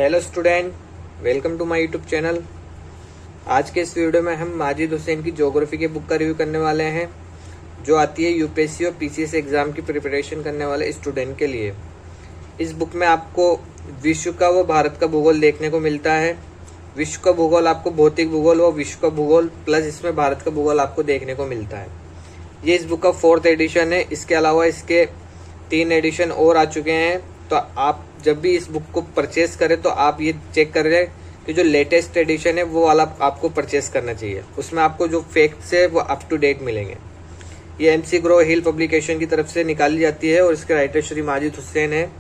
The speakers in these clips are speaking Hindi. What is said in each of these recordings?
Hello student, welcome to my YouTube channel. आज के इस वीडियो में हम माजिद हुसैन की ज्योग्राफी की बुक का रिव्यू करने वाले हैं, जो आती है यूपीएससी और पीसीएस एग्जाम की प्रिपरेशन करने वाले स्टूडेंट के लिए। इस बुक में आपको विश्व का व भारत का भूगोल देखने को मिलता है। विश्व का भूगोल आपको भौतिक भूगोल व विश्व का भूगोल प्लस इसमें भारत का भूगोल आपको देखने को मिलता है। ये इस बुक का 4th एडिशन है। इसके अलावा इसके 3 एडिशन और आ चुके हैं। तो आप जब भी इस बुक को परचेस करें तो आप ये चेक कर लें कि जो लेटेस्ट एडिशन है वो वाला आपको परचेस करना चाहिए। उसमें आपको जो फैक्ट्स है वो अप टू डेट मिलेंगे। ये एमसी ग्रो हिल पब्लिकेशन की तरफ से निकाली जाती है और इसके राइटर श्री माजिद हुसैन है।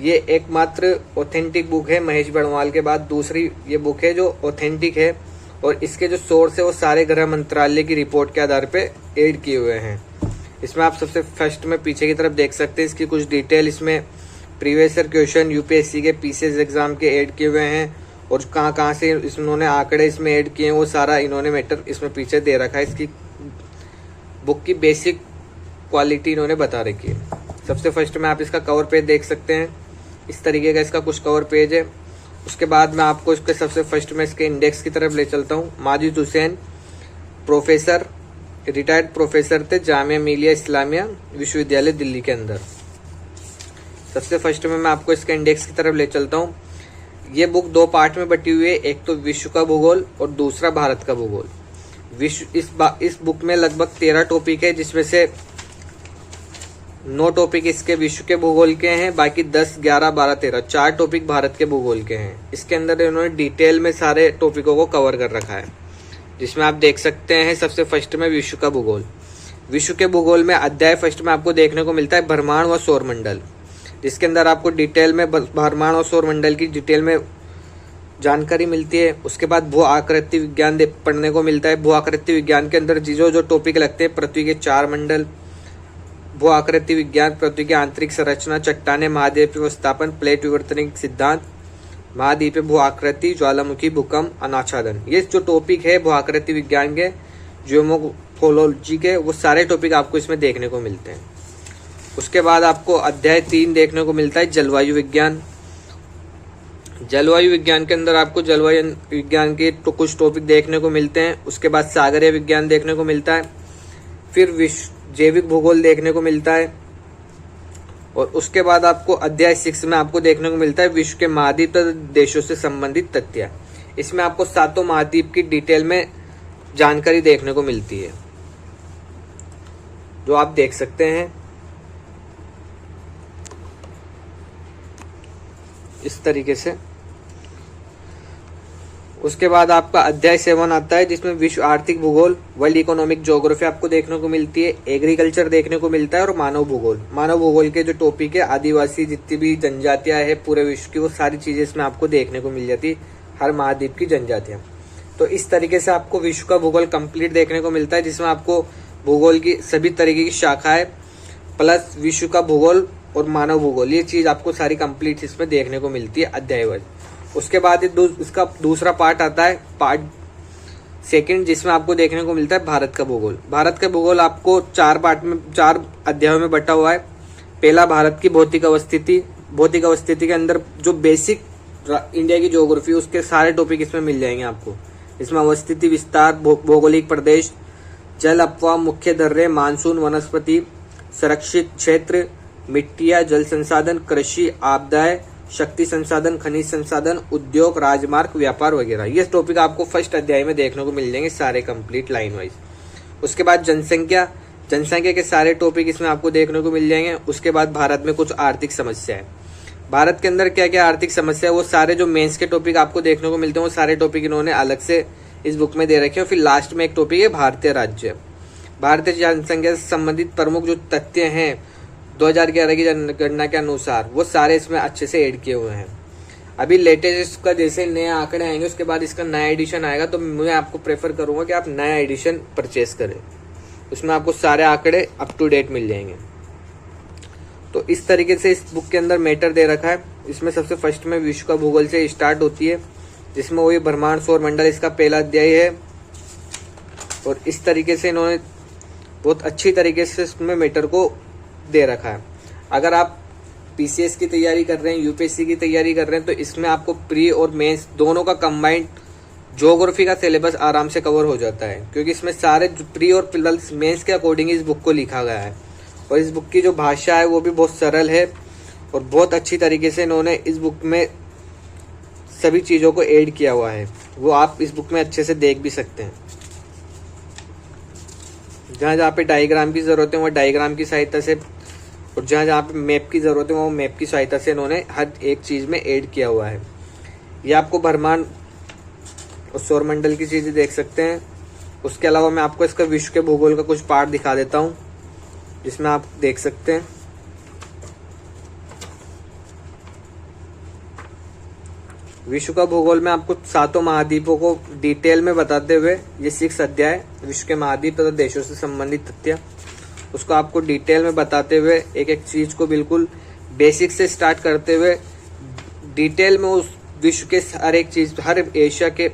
ये एकमात्र ऑथेंटिक बुक है, महेश बड़वाल के बाद दूसरी ये बुक है जो ऑथेंटिक है, और इसके जो सोर्स है वो सारे गृह मंत्रालय की रिपोर्ट के आधार पे एड किए हुए हैं। इसमें आप सबसे फर्स्ट में पीछे की तरफ देख सकते हैं इसकी कुछ डिटेल। इसमें प्रीवियस ईयर क्वेश्चन यूपीएससी के पीसीएस एग्जाम के ऐड किए हुए हैं, और कहाँ कहाँ से इन्होंने आंकड़े इसमें ऐड किए हैं वो सारा इन्होंने मैटर इसमें पीछे दे रखा है। इसकी बुक की बेसिक क्वालिटी इन्होंने बता रखी है। सबसे फर्स्ट में आप इसका कवर पेज देख सकते हैं, इस तरीके का इसका कुछ कवर पेज है। उसके बाद मैं आपको इसके सबसे फर्स्ट में इसके इंडेक्स की तरफ ले चलता हूँ। Majid Hussain professor, retired professor थे जामिया मिलिया इस्लामिया विश्वविद्यालय दिल्ली के अंदर। सबसे फर्स्ट में मैं आपको इसके इंडेक्स की तरफ ले चलता हूँ। ये बुक 2 पार्ट में बटी हुई है, एक तो विश्व का भूगोल और दूसरा भारत का भूगोल। इस बुक में लगभग 13 टॉपिक है, जिसमें से 9 टॉपिक इसके विश्व के भूगोल के हैं, बाकी 10, 11, 12, 13 4 टॉपिक भारत के भूगोल के हैं। इसके अंदर इन्होंने डिटेल में सारे टॉपिकों को कवर कर रखा है, जिसमें आप देख सकते हैं सबसे फर्स्ट में विश्व का भूगोल। विश्व के भूगोल में अध्याय फर्स्ट में आपको देखने को मिलता है ब्रह्मांड व सौरमंडल, जिसके अंदर आपको डिटेल में ब्रह्मांड और सौरमंडल की डिटेल में जानकारी मिलती है। उसके बाद भू आकृति विज्ञान पढ़ने को मिलता है। भू आकृति विज्ञान के अंदर जो टॉपिक लगते हैं, पृथ्वी के 4 मंडल, भू आकृति विज्ञान, पृथ्वी की आंतरिक संरचना, चट्टाने, महाद्वीप व्यवस्थापन, प्लेट विवर्तन सिद्धांत, महाद्वीप भू आकृति, ज्वालामुखी, भूकंप, अनाच्छादन। ये जो टॉपिक है भू आकृति विज्ञान के, जियोमोर्फोलॉजी के, वो सारे टॉपिक आपको इसमें देखने को मिलते हैं। उसके बाद आपको अध्याय 3 देखने को मिलता है जलवायु विज्ञान। जलवायु विज्ञान के अंदर आपको जलवायु विज्ञान के तो कुछ टॉपिक देखने को मिलते हैं। उसके बाद सागरीय विज्ञान देखने को मिलता है, फिर विश्व जैविक भूगोल देखने को मिलता है, और उसके बाद आपको अध्याय 6 में आपको देखने को मिलता है विश्व के महाद्वीप तथा देशों से संबंधित तथ्य। इसमें आपको 7 महाद्वीप की डिटेल में जानकारी देखने को मिलती है, जो आप देख सकते हैं इस तरीके से। उसके बाद आपका अध्याय 7 आता है, जिसमें विश्व आर्थिक भूगोल, वर्ल्ड इकोनॉमिक ज्योग्राफी आपको देखने को मिलती है, एग्रीकल्चर देखने को मिलता है, और मानव भूगोल। मानव भूगोल के जो टॉपिक है, आदिवासी जितनी भी जनजातियां है पूरे विश्व की, वो सारी चीजें इसमें आपको देखने को मिल जाती है, हर महाद्वीप की जनजातियां। तो इस तरीके से आपको विश्व का भूगोल कंप्लीट देखने को मिलता है, जिसमें आपको भूगोल की सभी तरीके की शाखाएं प्लस विश्व का भूगोल और मानव भूगोल, ये चीज आपको सारी कंप्लीट इसमें देखने को मिलती है अध्यायवार। उसके बाद इसका दूसरा पार्ट आता है, पार्ट 2, जिसमें आपको देखने को मिलता है भारत का भूगोल। भारत का भूगोल आपको 4 पार्ट में 4 अध्यायों में बटा हुआ है। पहला भारत की भौतिक अवस्थिति। भौतिक अवस्थिति के अंदर जो बेसिक इंडिया की ज्योग्राफी, उसके सारे टॉपिक इसमें मिल जाएंगे आपको। इसमें अवस्थिति, विस्तार, भौगोलिक प्रदेश, जल अपवाह, मुख्य दर्रे, मानसून, वनस्पति, संरक्षित क्षेत्र, मिट्टियां, जल संसाधन, कृषि, आपदाएं, शक्ति संसाधन, खनिज संसाधन, उद्योग, राजमार्ग, व्यापार वगैरह। ये टॉपिक आपको फर्स्ट अध्याय में देखने को मिल जाएंगे सारे कंप्लीट लाइन वाइज। उसके बाद जनसंख्या, जनसंख्या के सारे टॉपिक इसमें आपको देखने को मिल जाएंगे। उसके बाद भारत में कुछ आर्थिक समस्याएं, भारत के अंदर क्या क्या आर्थिक समस्या है, वो सारे जो मेंस के टॉपिक आपको देखने को मिलते हैं, वो सारे टॉपिक इन्होंने अलग से इस बुक में दे रखे हैं। फिर लास्ट में एक टॉपिक है भारतीय राज्य। भारतीय जनसंख्या से संबंधित प्रमुख जो तथ्य हैं 2011 की जनगणना के अनुसार, वो सारे इसमें अच्छे से ऐड किए हुए हैं। अभी लेटेस्ट का जैसे नए आंकड़े आएंगे, उसके बाद इसका नया एडिशन आएगा, तो मैं आपको प्रेफर करूंगा कि आप नया एडिशन परचेस करें। उसमें आपको सारे आंकड़े अप टू डेट मिल जाएंगे। तो इस तरीके से इस बुक के अंदर मैटर दे रखा है। इसमें सबसे फर्स्ट में विश्व का भूगोल से स्टार्ट होती है, जिसमें वही ब्रह्मांड सौरमंडल इसका पहला अध्याय है, और इस तरीके से इन्होंने बहुत अच्छी तरीके से इसमें मैटर को दे रखा है। अगर आप पीसीएस की तैयारी कर रहे हैं, यूपीएससी की तैयारी कर रहे हैं, तो इसमें आपको प्री और मेंस दोनों का कंबाइंड ज्योग्राफी का सिलेबस आराम से कवर हो जाता है, क्योंकि इसमें सारे प्री और प्लस मेंस के अकॉर्डिंग इस बुक को लिखा गया है। और इस बुक की जो भाषा है वो भी बहुत सरल है और बहुत अच्छी तरीके से इन्होंने इस बुक में सभी चीज़ों को ऐड किया हुआ है, वो आप इस बुक में अच्छे से देख भी सकते हैं। जहाँ जहाँ पे डायग्राम की ज़रूरत है वो डायग्राम की सहायता से, और जहाँ जहाँ पे मैप की ज़रूरत है वो मैप की सहायता से इन्होंने हर एक चीज़ में ऐड किया हुआ है। ये आपको ब्रह्मांड और सौरमंडल की चीज़ें देख सकते हैं। उसके अलावा मैं आपको इसका विश्व के भूगोल का कुछ पार्ट दिखा देता हूँ, जिसमें आप देख सकते हैं। विश्व का भूगोल में आपको 7 महाद्वीपों को डिटेल में बताते हुए, ये 6 अध्याय विश्व के महाद्वीप तथा देशों से संबंधित तथ्य, उसको आपको डिटेल में बताते हुए एक एक चीज को बिल्कुल बेसिक से स्टार्ट करते हुए डिटेल में उस विश्व के हर एक चीज, हर एशिया के,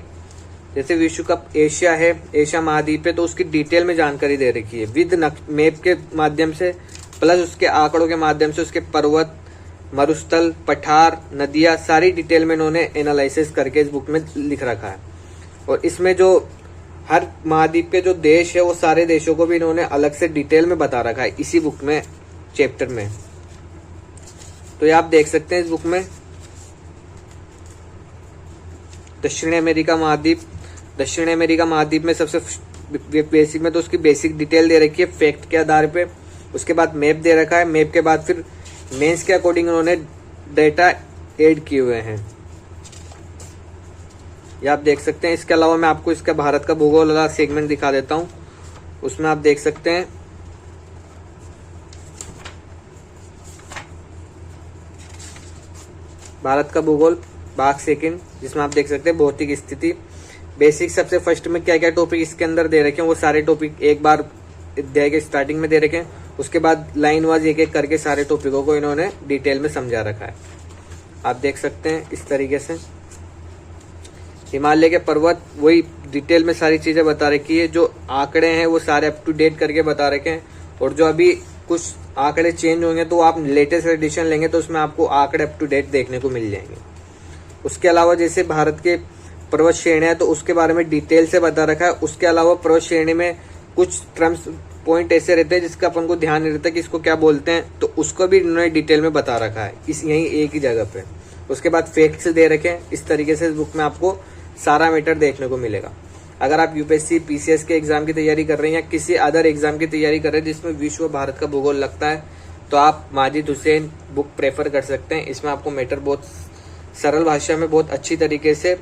जैसे विश्व का एशिया है, एशिया महाद्वीप है, तो उसकी डिटेल में जानकारी दे रखी है विद मैप के माध्यम से, प्लस उसके आंकड़ों के माध्यम से उसके पर्वत, मरुस्थल, पठार, नदियाँ सारी डिटेल में इन्होंने एनालिसिस करके इस बुक में लिख रखा है। और इसमें जो हर महाद्वीप के जो देश है वो सारे देशों को भी इन्होंने अलग से डिटेल में बता रखा है इसी बुक में, चैप्टर में। तो ये आप देख सकते हैं इस बुक में दक्षिण अमेरिका महाद्वीप, दक्षिण अमेरिका महाद्वीप में सबसे बेसिक में तो उसकी बेसिक डिटेल दे रखी है फैक्ट के आधार पे। उसके बाद मैप दे रखा है, मैप के बाद फिर मेंस के अकॉर्डिंग उन्होंने डेटा ऐड किए हुए हैं, ये आप देख सकते हैं। इसके अलावा मैं आपको इसका भारत का भूगोल वाला सेगमेंट दिखा देता हूं, उसमें आप देख सकते हैं भारत का भूगोल भाग सेकंड, जिसमें आप देख सकते हैं भौतिक स्थिति बेसिक। सबसे फर्स्ट में क्या क्या टॉपिक इसके अंदर दे रखे हैं वो सारे टॉपिक एक बार अध्याय के स्टार्टिंग में दे रखे हैं। उसके बाद लाइन वाइज एक एक करके सारे टॉपिकों को इन्होंने डिटेल में समझा रखा है, आप देख सकते हैं इस तरीके से। हिमालय के पर्वत वही डिटेल में सारी चीजें बता रखी है, जो आंकड़े हैं वो सारे अप टू डेट करके बता रखे हैं। और जो अभी कुछ आंकड़े चेंज होंगे तो आप लेटेस्ट एडिशन लेंगे तो उसमें आपको आंकड़े अप टू डेट देखने को मिल जाएंगे। उसके अलावा जैसे भारत के पर्वत श्रेणियां तो उसके बारे में डिटेल से बता रखा है। उसके अलावा पर्वत श्रेणी में कुछ टर्म्स पॉइंट ऐसे रहते हैं जिसका अपन को ध्यान नहीं रहता कि इसको क्या बोलते हैं, तो उसको भी इन्होंने डिटेल में बता रखा है इस यहीं एक ही जगह पे। उसके बाद फैक्ट्स दे रखे हैं। इस तरीके से इस बुक में आपको सारा मैटर देखने को मिलेगा। अगर आप यूपीएससी पीसीएस के एग्जाम की तैयारी कर रहे हैं या किसी अदर एग्जाम की तैयारी कर रहे हैं जिसमें विश्व और भारत का भूगोल लगता है, तो आप माजिद हुसैन बुक प्रेफर कर सकते हैं। इसमें आपको मैटर बहुत सरल भाषा में बहुत अच्छी तरीके से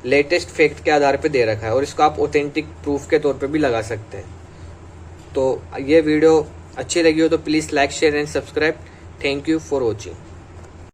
लेटेस्ट फैक्ट के आधार पर दे रखा है, और इसको आप ऑथेंटिक प्रूफ के तौर पर भी लगा सकते हैं। तो ये वीडियो अच्छी लगी हो तो please like, share and subscribe. Thank you for watching.